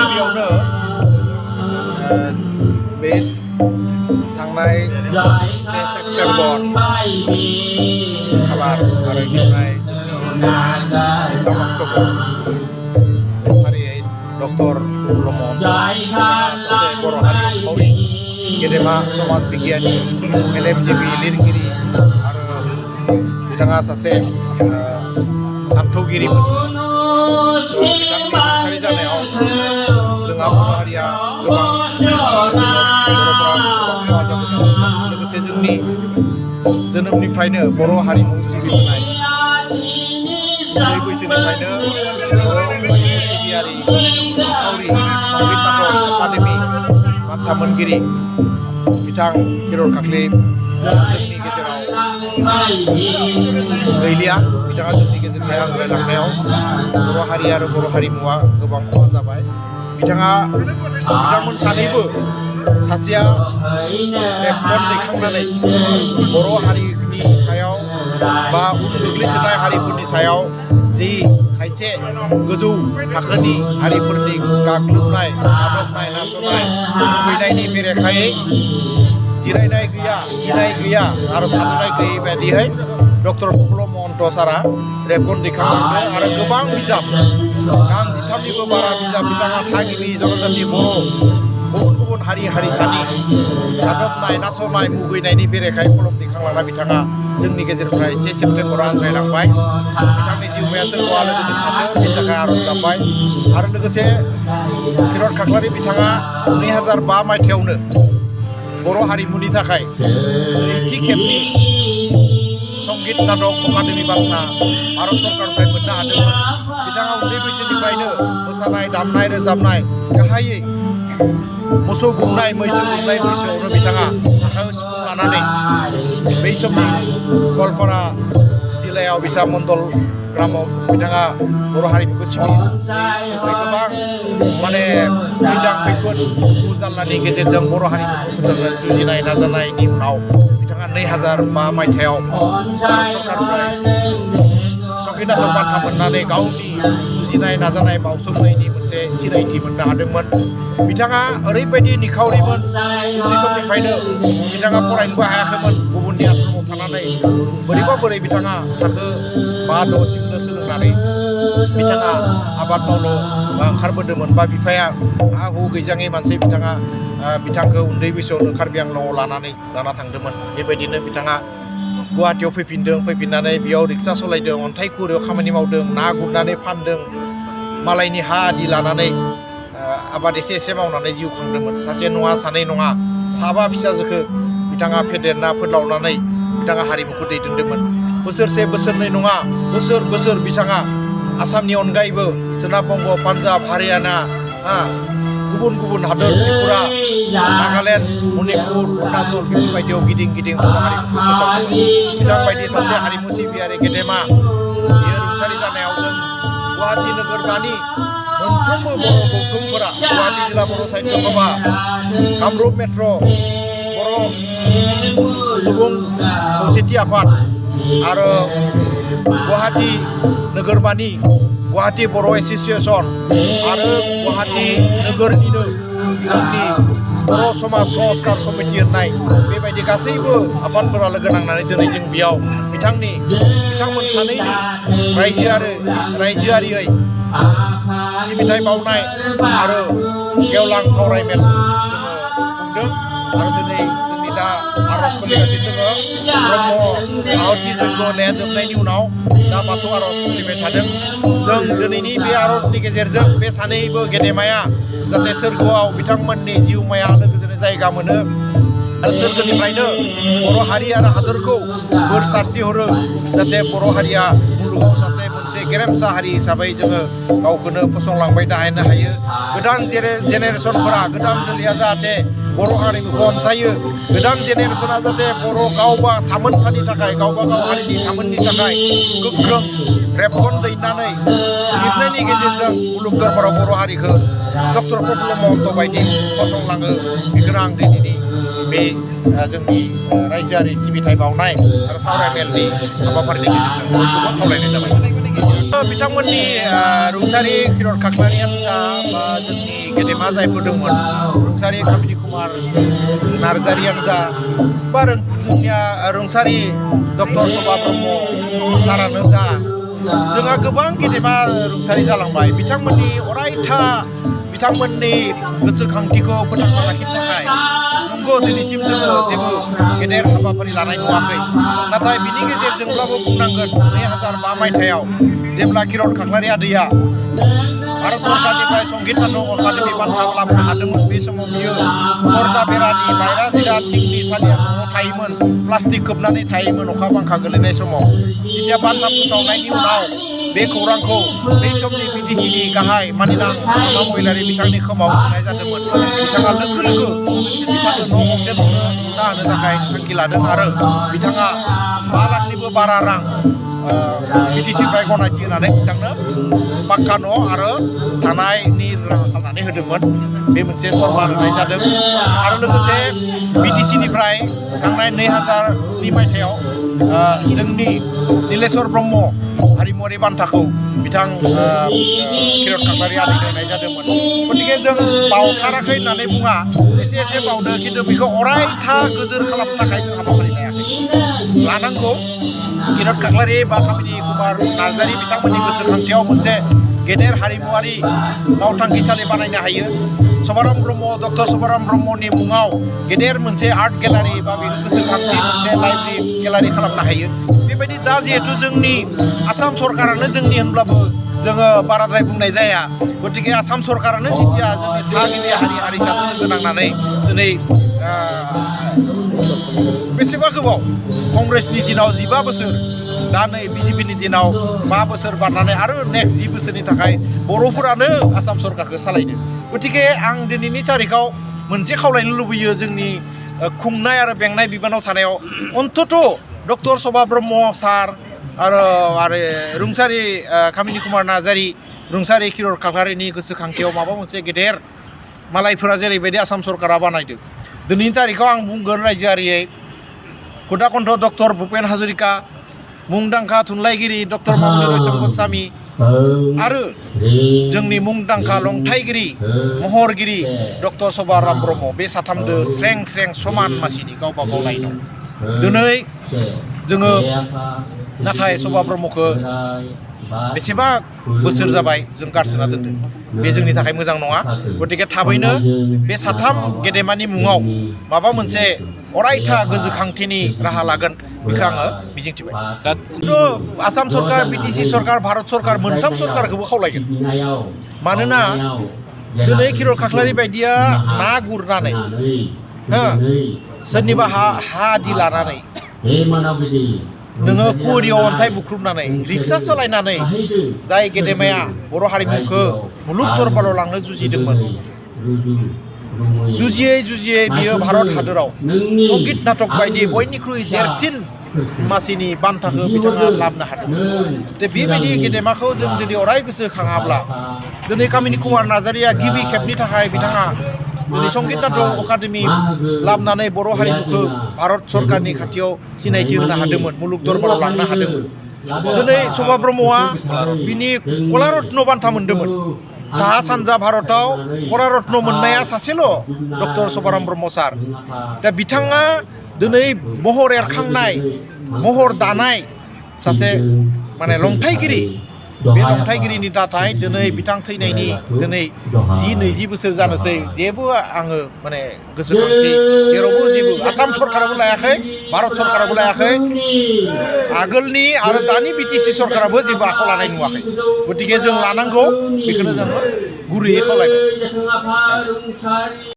गिबियावनो बे थांनाय 1 सेप्तेम्बर खालार आरो थांनाय 13 अक्ट'बर फारियै डक्टर प्रफुल्ल सासे बर' हारिमुआरि गेदेमा समाज बिगियानि मेलेमजिबि लिरगिरि आरो बिथाङा सासे सानथौगिरिमोन। बिथांनि रुंसारि जानायाव जोंहा बर' हारिया गोबां बर'फोरा खहा जादों। लोगोसे जोंनि जोनोमनिफ्रायनो बर' हारिमु सिबिबोनाय उन्दै बैसोनिफ्रायनो बर' हारिमु सिबियारि निखावरि संगीत नाटक एकाडेमि बान्था मोनगिरि बिथां खिरर खाख्लि जोंनि गेजेराव गैलिया। बिथाङा जोंनि गेजेरनिफ्राय आंग्रायलांनायाव बर' हारि आरो बर' हारिमुवा गोबां खहा जाबाय। बिथांमोन सानैबो सासेया रेबगन दैखांनानै बर' हारिनि सायाव बा उन गोग्लैसोनाय हारिफोरनि सायाव जि खायसे गोजौ थाखोनि हारिफोरनि गाग्लोबनाय गादबनाय नासयनाय मुगैनायनि बेरेखायै जिरायनाय गैया गिनाय गैया आरो थाद'नाय गैयै बायदियै डक्टर प्रफुल्ल महन्त सारा रेबगन दैखांलांदों आरो गोबां बिजाब गांजिथामनिबो बारा बिजाब बिथाङा थागिबि जनजाति बर' गुबुन गुबुन हारि हारिसानि गादबनाय नासयनाय मुगैनायनि बेरेखायै कलम दैखांलांना बिथाङा जोंनि गेजेरनिफ्राय 1 सेप्तेम्बराव आनज्रायलांबाय। बिथांनि जिउमाया सोरगोआव आलो गोजोन थाथों बेनि थाखाय आर'ज गाबबाय। आरो लोगोसे खिरर खाख्लारि बिथाङा 2005 मायथाइयावनो बर' हारिमुनि थाखाय नैथि खेबनि संगीत नाटक एकाडेमि बान्था भारत सरकारनिफ्राय मोननो हादोंमोन। बिथाङा उन्दै बैसोनिफ्रायनो मोसानाय दामनाय रोजाबनाय गाहायै मोसौ गुमनाय मैसो गुमनाय बैसोआवनो बिथाङा आखायाव सिफुं लानानै बै समनि गवालपारा जिल्लायाव बिसा मण्डल ग्रामाव बिथाङा बर' हारिमुखौ सिबियो। गोबां खैदां खैफोद दुखु जारलानि गेजेरजों बर' हारिमुखौ फोथांनो जुजिनाय नाजानायनि उनाव बिथाङा 2005 मायथाइयाव भारत सरकारनिफ्राय संगीत नाटक बान्था मोननानै गावनि जुजिनाय नाजानाय बावसोमनायनि मोनसे सिनायथि मोननो हादोंमोन। बिथाङा ओरैबायदि निखावरिमोन उन्दै समनिफ्रायनो बिथाङा फरायनोबो हायाखैमोन गुबुननि आश्रमाव थानानै बोरै बिथाङा थाखो 5, 6 सिमनो सोलोंनानै बिथाङा आबाद मावनो ओंखारबोदोंमोन बा बिफाया हा हु गैजाङै मानसि बिथांखौ उन्दै बैसोआवनो कार्बि आंलंआव लाना थांदोंमोन। बेबायदिनो बिथाङा गुवाहाटियाव फैफिननानै बेयाव रिक्सा सालायदों, अन्थाइ खुरैयाव खामानि मावदों, ना गुरनानै फानदों, मालायनि हा आदि लानानै आबाद एसे मावनानै जिउ खांदोंमोन। सासे नङा सानै नङा 7 फिसाजोखौ बिथाङा फेदेरना फोलावनानै बिथाङा हारिमुखौ दैदेनदोंमोन। बोसोरसे बोसोरनै नङा बोसोर बिथाङा आसामनि अनगायैबो सोनाब बंग, पान्जाब, हारियाना गुबुन हादर त्रिपुरा, नागालेण्ड, मणिपुर, अरुणाचल बेफोरबायदियाव गिदिं बर' हारिमुखौ फोसावदोंमोन। बिथांबायदि सासे हारिमु सिबियारि गेदेमा बियो रुंसारि जानायाव जों गुवाहाटि नोगोरमानि मोनफ्रोमबो बर' गौथुमफोरा गुवाहाटि जिल्ला बर' साहित्य सभा, कामरुप मेट्र' बर' सुबुं खौसेथि आफाद आरो गुवाहाटि नोगोरमानि गुवाहाटि बर' एस'सियेसन आरो गुवाहाटि नोगोरनिनो जोंनि बर' समाज संस्कार समिति होननाय बेबायदि गासैबो आफादफोरा लोगो नांनानै दिनै जों बेयाव बिथांमोन सानैनि रायजोआरियै सिबिथाय बावनाय आरो गेवलां सावरायमेल जोङो खुंदों। आरो दिनै जोंनि दा आर'ज सोलिगासिनो दङ। ब्रह्म आहुति जग्य होनाया जोबनायनि उनाव दा बाथौ आर'ज सोलिबाय थादों। जों दिनैनि बे आर'जनि गेजेरजों बे सानैबो गेदेमाया जाहाथे सोरगोआव बिथांमोननि जिउमाया आलो गोजोनै जायगा मोनो आरो सोरगोनिफ्रायनो बर' हारि आरो हादरखौ बोर सारस्रिहरो जाहाथे बर' हारिया मुलुगाव सासे मोनसे गेरेमसा हारि हिसाबै जोङो गावखौनो फसंलांबाय थानो हायो। गोदान जेनेरेसनफोरा गोदान जोलैया जाहाथे बर' हारिमुखौ अनसायो, गोदान जेनेरेसना जाहाथे बर' गावबा थामोन्थानि थाखाय गावबा गाव हारिनि थामोननि थाखाय गोख्रों रेबगन दैनानै लिरनायनि गेजेरजों मुलुग दरबाराव बर' हारिखौ डक्टर प्रफुल्ल महन्त बायदि फसंलाङो। बेखौनो आं दिनैनि बे जोंनि रायजोआरि सिबिथाय बावनाय आरो सावरायमेलनि हाबाफारिनि गेजेरजों बयखौबो खावलायनाय जाबाय। बिथांमोननि रुंसारि खिरर खाख्लारियानो जा बा जोंनि गेदेमा जायफोर दंमोन रुंसारि कामिनि कुमार नार्जारियानो जा बा जोंनिया रुंसारि डक्टर शोभा ब्रह्म सारानो जा जोंहा गोबां गेदेमा रुंसारि जालांबाय बिथांमोननि अरायथा बिथांमोननि गोसोखांथिखौ फोथांना लाखिनो थाखाय नंगौ दिनैसिम जोङो जेबो गेदेर हाबाफारि लानाय नुवाखै नाथाय बिनि गेजेरजोंब्लाबो बुंनांगोन 2005 मायथाइयाव जेब्ला किरण खाख्लारि आदैया भारत सरकारनिफ्राय संगीत नाटक अकादेमि बान्था लाबोनो हादोंमोन बे समाव बियो दरजा बेरानि मायरा जिरा थिंनि सालिया न'आव थायोमोन प्लास्टिक खोबनानै थायोमोन अखा बांखा गोलैनाय समाव जेथिया बान्था फोसावनायनि उनाव बे खौरांखौ बै समनि बिटिसिनि गाहाय मानिनां रमा महिलारि बिथांनि खोमाव सोनाय जादोंमोन बिथाङा लोगो लोगो बिथांनो न' गंसे लुना होनो थाखाय थांखि लादों आरो बिथाङा 5 लाखनिबो बारा रां बिटिसिनिफ्राय गनायथि होनानै बिथांनो पाक्का न' आरो थानायनि राहा खालामनानै होदोंमोन बे मोनसे सनमान होनाय जादों आरो लोगोसे बिटिसिनिफ्राय थांनाय 2007 मायथाइयाव जोंनि नीलेश्वर ब्रह्म हारिमुवारि बान्थाखौ बिथां किरण खाख्लारि आदैनो होनाय जादोंमोन गतिके जों बावथाराखै होननानै बुङा एसे एसे बावदों खिन्थु बेखौ अरायथा गोजोर खालामनो थाखाय जों हाबाफारि लायाखै लानांगौ किरण खाख्लारि बा कामिनि कुमार नार्जारि बिथांमोननि गोसोखांथियाव मोनसे गेदेर हारिमुवारि मावथांखिसालि बानायनो हायो शभाराम ब्रह्म डक्टर शभाराम ब्रह्मनि मुङाव गेदेर मोनसे आर्ट गेलारि बा बेखौ गोसोखांथि मोनसे लाइब्रेरि गेलारि खालामनो हायो बेबायदि दा जिहेतु जोंनि आसाम सरकारानो जोंनि होनब्लाबो जोङो बाराद्राय बुंनाय जाया गतिके आसाम सरकारानो जेथिया जोंनि थागिबि हारि हारिसाजों लोगो नांनानै दिनै बेसेबा गोबाव कंग्रेसनि दिनाव 15 बोसोर दा नै बिजेपिनि दिनाव 5 बोसोर बारनानै आरो नेक्स्ट 10 बोसोरनि थाखाय बर'फोरानो आसाम सरकारखौ सालायदों गतिके आं दिनैनि तारिखाव मोनसे खावलायनो लुबैयो जोंनि खुंनाय आरो बेंनाय बिबानाव थानायाव अन्तत डक्टर शोभा ब्रह्म सार आरो रुंसारि कामिनि कुमार नार्जारि रुंसारि किरण खाख्लारिनि गोसोखांथियाव माबा मोनसे गेदेर मालायफोरा जेरैबायदि आसाम सरकारा बानायदों दिनैनि तारिखाव आं बुंगोन रायजोआरियै खुदाकन्ठ डक्टर भुपेन हाजरिका मुंदांखा थुनलाइगिरि डक्टर मामुनि रयसम गस्वामी आरो जोंनि मुंदांखा लंथाइगिरि महरगिरि डक्टर शभाराम ब्रह्म बे साथामदो स्रें स्रें समान मासिनि गावबा गाव लाइनाव दिनै जोङो नाथाय शोभा ब्रह्मखौ बेसेबा बोसोर जाबाय जों गारसोना दोनदों बे जोंनि थाखाय मोजां नङा गतिके थाबैनो बे साथाम गेदेमानि मुङाव माबा मोनसे अरायथा गोसोखांथिनि राहा लागोन बेखौ आङो मिजिंथिबाय आसाम सरकार बिटिसि सरकार भारत सरकार मोनथाम सरकारखौबो खावलायगोन मानोना दिनै किरण खाख्लारि बायदिया ना गुरनानै सोरनिबा हा आदि लानानै नोङो कुरियाव अन्थाइ बुख्रुबनानै रिक्सा सालायनानै जाय गेदेमाया बर' हारिमुखौ मुलुग दरबाराव लांनो जुजिदोंमोन जुजियै जुजियै बियो भारत हादराव संगीत नाटक बायदि बयनिख्रुइ देरसिन मासिनि बान्थाखौ बिथाङा लाबोनो हादों बेबायदि गेदेमाखौ जों जुदि अराय गोसोखाङाब्ला दिनै कामिनि कुमार नार्जारिया गिबि खेबनि थाखाय बिथाङा दिनै संगीत नाटक अकादेमि लाबोनानै बर' हारिमुखौ भारत सरकारनि खाथियाव सिनायथि होनो हादोंमोन मुलुग दरबाराव लांनो हादोंमोन दिनै शोभा ब्रह्मआ बिनि कलारत्न बान्था मोन्दोंमोन साहा सानजा भारताव कलारत्न मोननाया सासेल' डक्टर शभाराम ब्रह्म सार दा बिथाङा दिनै महर एरखांनाय महर दानाय सासे माने लंथाइगिरि बे लंथाइगिरिनि नाथाय दिनै बिथां थैनायनि दिनै 10-20 बोसोर जानोसै जेबो आङो माने गोसोखांथि जेरावबो जेबो आसाम सरकाराबो लायाखै भारत सरकाराबो लायाखै आगोलनि आरो दानि बिटिसि सरकाराबो जेबो आखायाव लानाय नुवाखै गतिके जों लानांगौ बेखौनो जोङो गुरैयै खावलायबाय